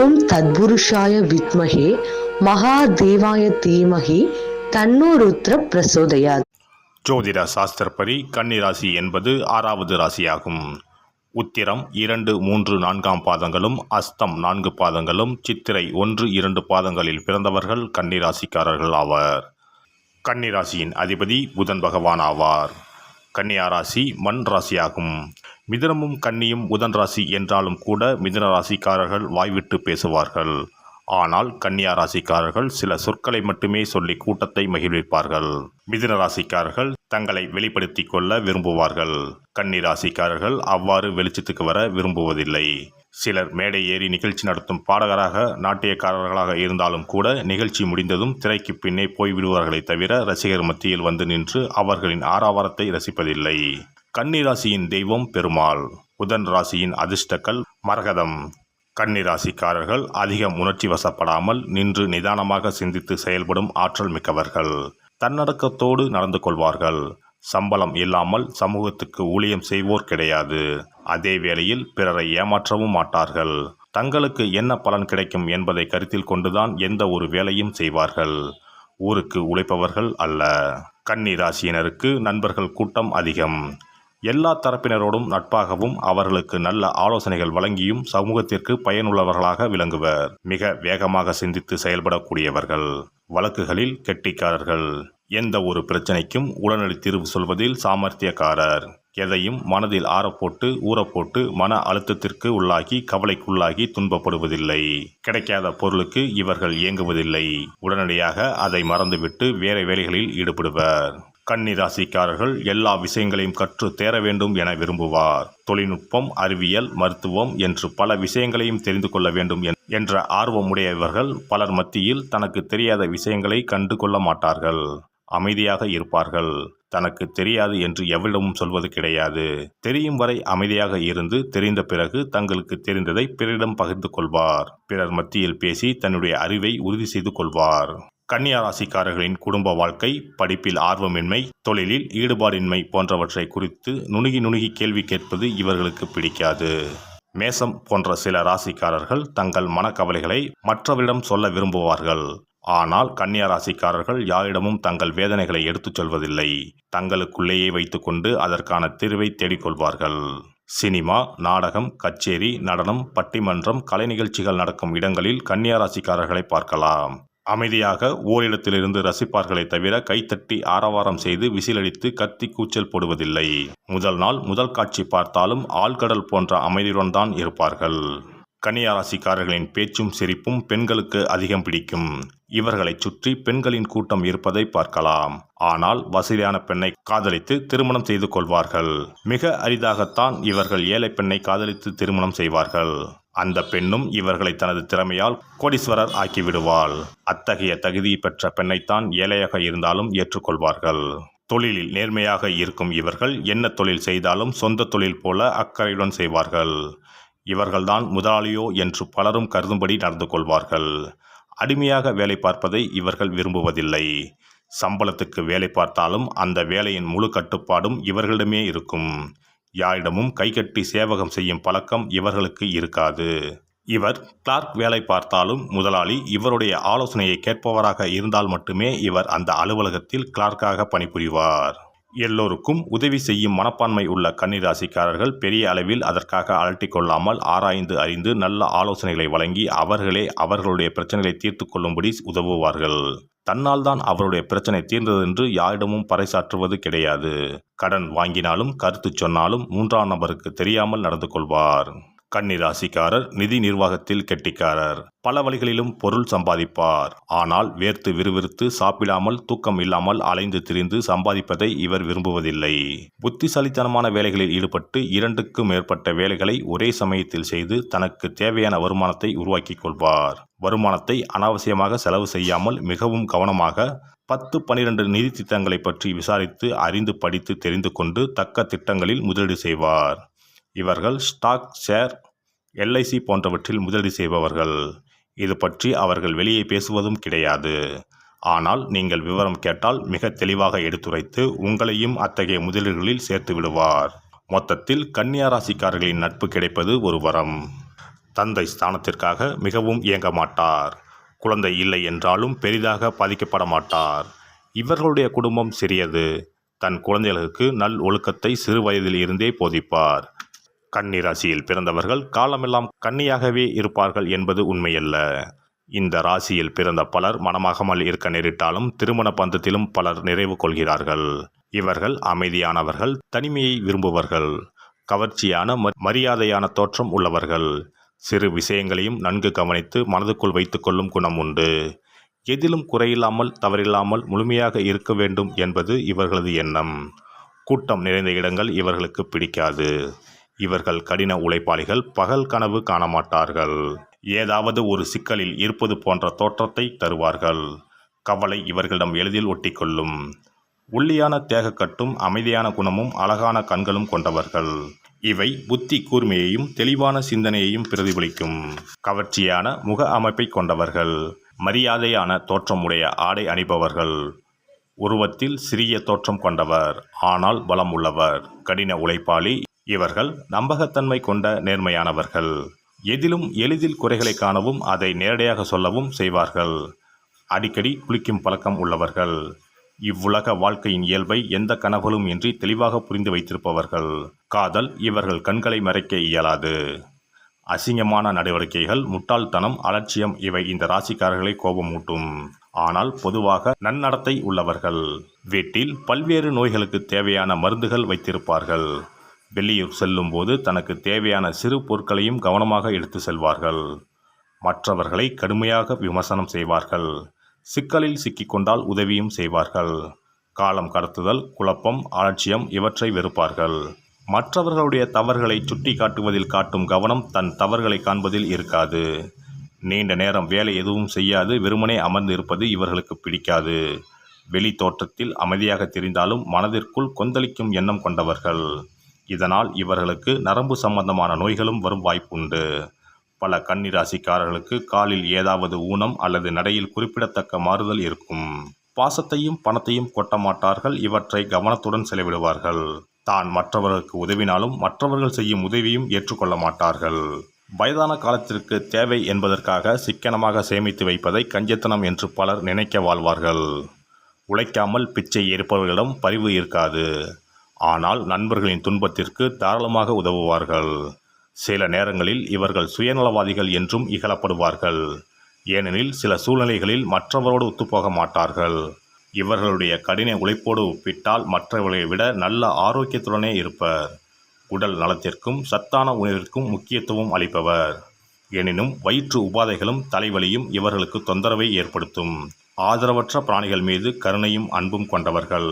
ஓம் தத்புருஷாய வித்மஹே மகாதேவாய தீமஹி தன்னோ ருத்ர பிரசோதயாத். ஜோதிட சாஸ்திரப்படி கன்னி ராசி என்பது 6வது ராசியாகும். உத்திரம் 2, 3, 4 பாதங்களும், அஸ்தம் 4 பாதங்களும், சித்திரை 1, 2 பாதங்களில் பிறந்தவர்கள் கன்னி ராசிக்காரர்கள் ஆவர். கன்னி ராசியின் அதிபதி புதன் பகவான் ஆவார். கன்னியா ராசி மண் ராசியாகும். மிதுனமும் கன்னியும் புதன் ராசி என்றாலும் கூட மிதுன ராசிக்காரர்கள் வாய்விட்டு பேசுவார்கள். ஆனால் கன்னியா ராசிக்காரர்கள் சில சொற்களை மட்டுமே சொல்லி கூட்டத்தை மகிழ்விப்பார்கள். மிதுன ராசிக்காரர்கள் தங்களை வெளிப்படுத்தி கொள்ள விரும்புவார்கள். கன்னி ராசிக்காரர்கள் அவ்வாறு வெளிச்சத்துக்கு வர விரும்புவதில்லை. சிலர் மேடை ஏறி நிகழ்ச்சி நடத்தும் பாடகராக, நாட்டியக்காரர்களாக இருந்தாலும் கூட நிகழ்ச்சி முடிந்ததும் திரைக்கு பின்னே போய்விடுவார்களே தவிர ரசிகர் மத்தியில் வந்து நின்று அவர்களின் ஆரவாரத்தை ரசிப்பதில்லை. கன்னி ராசியின் தெய்வம் பெருமாள். புதன் ராசியின் அதிர்ஷ்டக்கல் மரகதம். கன்னி ராசிக்காரர்கள் அதிகம் உணர்ச்சி வசப்படாமல் நின்று நிதானமாக சிந்தித்து செயல்படும் ஆற்றல் மிக்கவர்கள். தன்னடக்கத்தோடு நடந்து கொள்வார்கள். சம்பளம் இல்லாமல் சமூகத்துக்கு ஊழியம் செய்வோர் கிடையாது. அதே வேளையில் பிறரை ஏமாற்றவும் மாட்டார்கள். தங்களுக்கு என்ன பலன் கிடைக்கும் என்பதை கருத்தில் கொண்டுதான் எந்த ஒரு வேலையும் செய்வார்கள். ஊருக்கு உழைப்பவர்கள் அல்ல. கன்னி ராசியினருக்கு நண்பர்கள் கூட்டம் அதிகம். எல்லா தரப்பினரோடும் நட்பாகவும் அவர்களுக்கு நல்ல ஆலோசனைகள் வழங்கியும் சமூகத்திற்கு பயனுள்ளவர்களாக விளங்குவர். மிக வேகமாக சிந்தித்து செயல்படக்கூடியவர்கள். வழக்குகளில் கெட்டிக்காரர்கள். எந்த ஒரு பிரச்சனைக்கும் உடனடி தீர்வு சொல்வதில் சாமர்த்தியக்காரர். எதையும் மனதில் ஆறப்போட்டு ஊறப்போட்டு மன அழுத்தத்திற்கு உள்ளாகி கவலைக்குள்ளாகி துன்பப்படுவதில்லை. கிடைக்காத பொருளுக்கு இவர்கள் இயங்குவதில்லை. உடனடியாக அதை மறந்துவிட்டு வேற வேலைகளில் ஈடுபடுவர். கன்னி ராசிக்காரர்கள் எல்லா விஷயங்களையும் கற்று தேர வேண்டும் என விரும்புவார். தொழில்நுட்பம், அறிவியல், மருத்துவம் என்று பல விஷயங்களையும் தெரிந்து கொள்ள வேண்டும் என்ற ஆர்வமுடையவர்கள் பலர் மத்தியில் தனக்கு தெரியாத விஷயங்களை கண்டு கொள்ள மாட்டார்கள். அமைதியாக இருப்பார்கள். தனக்கு தெரியாது என்று எவரிடமும் சொல்வது கிடையாது. தெரியும் வரை அமைதியாக இருந்து தெரிந்த பிறகு தங்களுக்கு தெரிந்ததை பிறரிடம் பகிர்ந்து கொள்வார். பிறர் மத்தியில் பேசி தன்னுடைய அறிவை உறுதி செய்து கொள்வார். கன்னியா ராசிக்காரர்களின் குடும்ப வாழ்க்கை, படிப்பில் ஆர்வமின்மை, தொழிலில் ஈடுபாடின்மை போன்றவற்றை குறித்து நுணுகி கேள்வி கேட்பது இவர்களுக்கு பிடிக்காது. மேசம் போன்ற சில ராசிக்காரர்கள் தங்கள் மனக்கவலைகளை மற்றவரிடம் சொல்ல விரும்புவார்கள். ஆனால் கன்னியா ராசிக்காரர்கள் யாரிடமும் தங்கள் வேதனைகளை எடுத்துச் சொல்வதில்லை. தங்களுக்குள்ளேயே வைத்துக்கொண்டு அதற்கான தீர்வை தேடிக்கொள்வார்கள். சினிமா, நாடகம், கச்சேரி, நடனம், பட்டிமன்றம், கலை நிகழ்ச்சிகள் நடக்கும் இடங்களில் கன்னியா ராசிக்காரர்களை பார்க்கலாம். அமைதியாக ஓரிடத்திலிருந்து ரசிப்பார்களே தவிர கைத்தட்டி ஆரவாரம் செய்து விசிலடித்து கத்தி கூச்சல் போடுவதில்லை. முதல் நாள் முதல் காட்சி பார்த்தாலும் ஆழ்கடல் போன்ற அமைதியுடன் தான் இருப்பார்கள். கன்னியா ராசிக்காரர்களின் பேச்சும் சிரிப்பும் பெண்களுக்கு அதிகம் பிடிக்கும். இவர்களை சுற்றி பெண்களின் கூட்டம் இருப்பதை பார்க்கலாம். ஆனால் வசதியான பெண்ணை காதலித்து திருமணம் செய்து கொள்வார்கள். மிக அரிதாகத்தான் இவர்கள் ஏழை பெண்ணை காதலித்து திருமணம் செய்வார்கள். அந்த பெண்ணும் இவர்களை தனது திறமையால் கோடீஸ்வரர் ஆக்கிவிடுவாள். அத்தகைய தகுதி பெற்ற பெண்ணைத்தான் ஏழையாக இருந்தாலும் ஏற்றுக்கொள்வார்கள். தொழிலில் நேர்மையாக இருக்கும் இவர்கள் என்ன தொழில் செய்தாலும் சொந்த தொழில் போல அக்கறையுடன் செய்வார்கள். இவர்கள்தான் முதலாளியோ என்று பலரும் கருதும்படி நடந்து கொள்வார்கள். அடிமையாக வேலை பார்ப்பதை இவர்கள் விரும்புவதில்லை. சம்பளத்துக்கு வேலை பார்த்தாலும் அந்த வேலையின் முழு கட்டுப்பாடும் இவர்களிடமே இருக்கும். யாரிடமும் கைகட்டி சேவகம் செய்யும் பழக்கம் இவர்களுக்கு இருக்காது. இவர் கிளார்க் வேலை பார்த்தாலும் முதலாளி இவருடைய ஆலோசனையை கேட்பவராக இருந்தால் மட்டுமே இவர் அந்த அலுவலகத்தில் கிளார்க்காக பணிபுரிவார். எல்லோருக்கும் உதவி செய்யும் மனப்பான்மை உள்ள கன்னி ராசிக்காரர்கள் பெரிய அளவில் அதற்காக அலட்டிக் கொள்ளாமல் ஆராய்ந்து அறிந்து நல்ல ஆலோசனைகளை வழங்கி அவர்களே அவர்களுடைய பிரச்சனைகளை தீர்த்து கொள்ளும்படி உதவுவார்கள். தன்னால் தான் அவருடைய பிரச்சனை தீர்ந்ததென்று யாரிடமும் பறைசாற்றுவது கிடையாது. கடன் வாங்கினாலும் கருத்து சொன்னாலும் 3ஆம் நபருக்கு தெரியாமல் நடந்து கொள்வார். கன்னி ராசிக்காரர் நிதி நிர்வாகத்தில் கெட்டிக்காரர். பல வழிகளிலும் பொருள் சம்பாதிப்பார். ஆனால் வேர்த்து விறுவிறுத்து சாப்பிடாமல் தூக்கம் இல்லாமல் அலைந்து திரிந்து சம்பாதிப்பதை இவர் விரும்புவதில்லை. புத்திசாலித்தனமான வேலைகளில் ஈடுபட்டு 2க்கும் மேற்பட்ட வேலைகளை ஒரே சமயத்தில் செய்து தனக்கு தேவையான வருமானத்தை உருவாக்கி கொள்வார். வருமானத்தை அனாவசியமாக செலவு செய்யாமல் மிகவும் கவனமாக 10-12 நிதி திட்டங்களை பற்றி விசாரித்து அறிந்து படித்து தெரிந்து கொண்டு தக்க திட்டங்களில் முதலீடு செய்வார். இவர்கள் ஸ்டாக், ஷேர், LIC போன்றவற்றில் முதலீடு செய்பவர்கள். இது பற்றி அவர்கள் வெளியே பேசுவதும் கிடையாது. ஆனால் நீங்கள் விவரம் கேட்டால் மிக தெளிவாக எடுத்துரைத்து உங்களையும் அத்தகைய முதலீடுகளில் சேர்த்து விடுவார். மொத்தத்தில் கன்னியா ராசிக்காரர்களின் நட்பு கிடைப்பது ஒரு வரம். தந்தை ஸ்தானத்திற்காக மிகவும் இயங்க மாட்டார். குழந்தை இல்லை என்றாலும் பெரிதாக பாதிக்கப்பட மாட்டார். இவர்களுடைய குடும்பம் சிறியது. தன் குழந்தைகளுக்கு நல் ஒழுக்கத்தை சிறு வயதில் இருந்தே போதிப்பார். கன்னி ராசியில் பிறந்தவர்கள் காலமெல்லாம் கன்னியாகவே இருப்பார்கள் என்பது உண்மையல்ல. இந்த ராசியில் பிறந்த பலர் மனமாகாமல் இருக்க நேரிட்டாலும் திருமண பந்தத்திலும் பலர் நிறைவு கொள்கிறார்கள். இவர்கள் அமைதியானவர்கள், தனிமையை விரும்புவர்கள், கவர்ச்சியான மரியாதையான தோற்றம் உள்ளவர்கள், சிறு விஷயங்களையும் நன்கு கவனித்து மனதுக்குள் வைத்துக்கொள்ளும் குணம் உண்டு. எதிலும் குறையில்லாமல் தவறில்லாமல் முழுமையாக இருக்க வேண்டும் என்பது இவர்களது எண்ணம். கூட்டம் நிறைந்த இடங்கள் இவர்களுக்கு பிடிக்காது. இவர்கள் கடின உழைப்பாளிகள், பகல் கனவு காண மாட்டார்கள். ஏதாவது ஒரு சிக்கலில் இருப்பது போன்ற தோற்றத்தை தருவார்கள். கவலை இவர்களிடம் எளிதில் ஒட்டிக்கொள்ளும். ஒல்லியான தேகக்கட்டும் அமைதியான குணமும் அழகான கண்களும் கொண்டவர்கள். இவை புத்தி கூர்மையையும் தெளிவான சிந்தனையையும் பிரதிபலிக்கும். கவர்ச்சியான முக அமைப்பை கொண்டவர்கள். மரியாதையான தோற்றமுடைய ஆடை அணிபவர்கள். உருவத்தில் சிறிய தோற்றம் கொண்டவர், ஆனால் பலம் உள்ளவர். கடின உழைப்பாளி. இவர்கள் நம்பகத்தன்மை கொண்ட நேர்மையானவர்கள். எதிலும் எளிதில் குறைகளை காணவும் அதை நேரடியாக சொல்லவும் செய்வார்கள். அடிக்கடி குளிக்கும் பழக்கம் உள்ளவர்கள். இவ்வுலக வாழ்க்கையின் இயல்பை எந்த கனவுகளும் இன்றி தெளிவாக புரிந்து வைத்திருப்பவர்கள். காதல் இவர்கள் கண்களை மறைக்க இயலாது. அசிங்கமான நடவடிக்கைகள், முட்டாள்தனம், அலட்சியம் இவை இந்த ராசிக்காரர்களை கோபமூட்டும். ஆனால் பொதுவாக நன்னடத்தை உள்ளவர்கள். வீட்டில் பல்வேறு நோய்களுக்கு தேவையான மருந்துகள் வைத்திருப்பார்கள். வெளியூர் செல்லும் போது தனக்கு தேவையான சிறு பொருட்களையும் கவனமாக எடுத்து செல்வார்கள். மற்றவர்களை கடுமையாக விமர்சனம் செய்வார்கள். சிக்கலில் சிக்கிக்கொண்டால் உதவியும் செய்வார்கள். காலம் கடத்துதல், குழப்பம், அலட்சியம் இவற்றை வெறுப்பார்கள். மற்றவர்களுடைய தவறுகளை சுட்டி காட்டுவதில் காட்டும் கவனம் தன் தவறுகளை காண்பதில் இருக்காது. நீண்ட நேரம் வேலை எதுவும் செய்யாது வெறுமனே அமர்ந்து இருப்பது இவர்களுக்கு பிடிக்காது. வெளி தோற்றத்தில் அமைதியாக தெரிந்தாலும் மனதிற்குள் கொந்தளிக்கும் எண்ணம் கொண்டவர்கள். இதனால் இவர்களுக்கு நரம்பு சம்பந்தமான நோய்களும் வரும் வாய்ப்புண்டு. பல கன்னி ராசிக்காரர்களுக்கு காலில் ஏதாவது ஊனம் அல்லது நடையில் குறிப்பிடத்தக்க மாறுதல் இருக்கும். பாசத்தையும் பணத்தையும் கொட்ட மாட்டார்கள். இவற்றை கவனத்துடன் செலவிடுவார்கள். தான் மற்றவர்களுக்கு உதவினாலும் மற்றவர்கள் செய்யும் உதவியும் ஏற்றுக்கொள்ள மாட்டார்கள். வயதான காலத்திற்கு தேவை என்பதற்காக சிக்கனமாக சேமித்து வைப்பதை கஞ்சத்தனம் என்று பலர் நினைக்க வாழ்வார்கள். உழைக்காமல் பிச்சை எடுப்பவர்களிடம் பரிவு இருக்காது. ஆனால் நண்பர்களின் துன்பத்திற்கு தாராளமாக உதவுவார்கள். சில நேரங்களில் இவர்கள் சுயநலவாதிகள் என்றும் இகழப்படுவார்கள். ஏனெனில் சில சூழ்நிலைகளில் மற்றவரோடு ஒத்துப்போக மாட்டார்கள். இவர்களுடைய கடின உழைப்போடு ஒப்பிட்டால் மற்றவர்களை விட நல்ல ஆரோக்கியத்துடனே இருப்பர். உடல் நலத்திற்கும் சத்தான உணவிற்கும் முக்கியத்துவம் அளிப்பவர். எனினும் வயிற்று உபாதைகளும் தலைவலியும் இவர்களுக்கு தொந்தரவை ஏற்படுத்தும். ஆதரவற்ற பிராணிகள் மீது கருணையும் அன்பும் கொண்டவர்கள்.